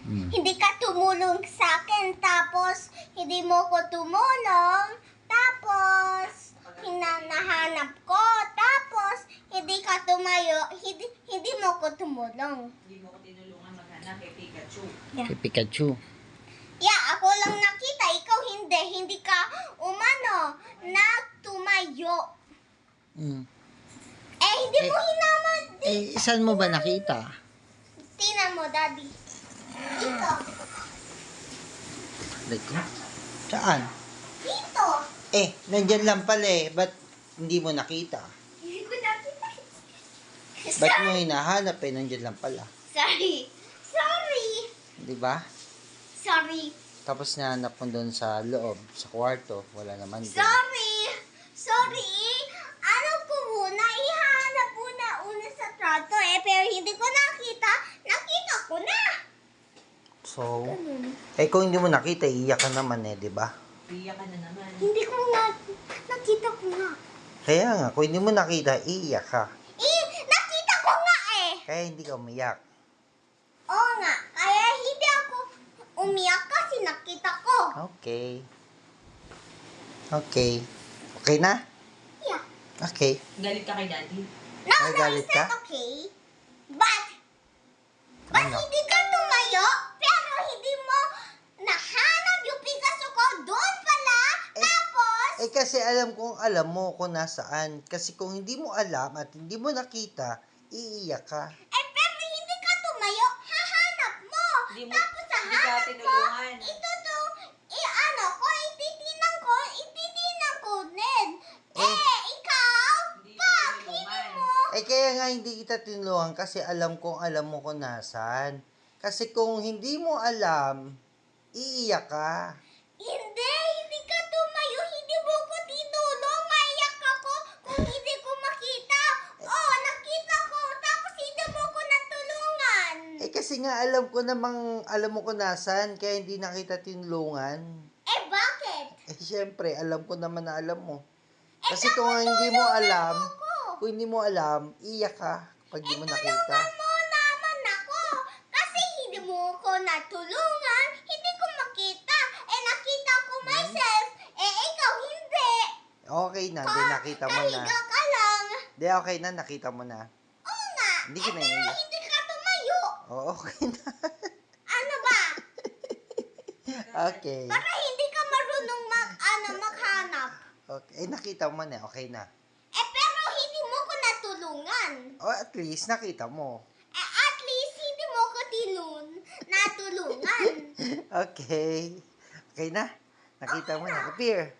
Hindi ka tumulong sa akin, tapos hindi mo ko tumulong, tapos nahanap ko, tapos hindi ka tumayo, hindi mo ko tumulong. Hindi mo ko tinulungan maghanap kay Pikachu. Kay Pikachu. Yeah, ako lang nakita, ikaw hindi ka na tumayo. Hindi mo hinamad. Saan mo ba nakita? Tingnan mo, Daddy. Dito. Dito? Saan? Dito. Nandyan lang pala Ba't hindi mo nakita? Hindi ko nakita. Ba't mo hinahanap nandyan lang pala? Sorry. Di ba? Sorry. Tapos nahanap mo doon sa loob, sa kwarto. Wala naman doon. Sorry. Ano ko muna, ihahanap muna una sa trato pero hindi ko nakita. Nakita ko na. So, kung hindi mo nakita, iiyak ka naman di ba? Iiyak ka na naman. Hindi ko nakita ko nga. Kaya nga, kung hindi mo nakita, iiyak ka. Nakita ko nga Kaya hindi ka umiyak. Oo nga, kaya hindi ako umiyak kasi nakita ko. Okay. Okay na? Yeah. Okay. Galit ka kay Daddy. No, Ay, galit it's ka? not okay. But Ano? hindi ka tumayo, pero hindi mo nahanap yung Picasso ko doon pala. Tapos, Kasi alam mo kung nasaan. Kasi kung hindi mo alam at hindi mo nakita, iiyak ka. pero hindi ka tumayo, hahanap mo. Hindi Tapos sa hindi ka hanap mo, tinulungan. ititingnan ko din. Ikaw, Hindi ka tinulungan. Kaya nga hindi kita tinulungan kasi alam mo kung nasaan. Kasi kung hindi mo alam, iiyak ka. Hindi ka tumayo, hindi mo ko tinulong, maiyak ako kung hindi ko makita. Nakita ko, tapos hindi mo ko natulungan. Kasi nga alam mo kung nasaan, kaya hindi na kita tinulungan. Bakit? Siyempre, alam ko naman na alam mo. Kasi kung hindi mo alam, iiyak ka pag di mo nakita. Tulungan mo naman ako. Kasi hindi mo ko natulungan, hindi ko makita. Nakita ko myself. Ikaw hindi. Okay na, di nakita mo na. Kahiga ka lang. Di okay na, nakita mo na. Oo nga. Hindi ka na Pero iiyak. hindi ka tumayo. Okay na. Ano ba? Okay. Para hindi ka marunong maghanap. Okay. Nakita mo na, okay na. Pero hindi mo ko natulungan. At least, nakita mo. At least hindi mo ko natulungan. Okay. Okay na. Nakita mo na. Appear.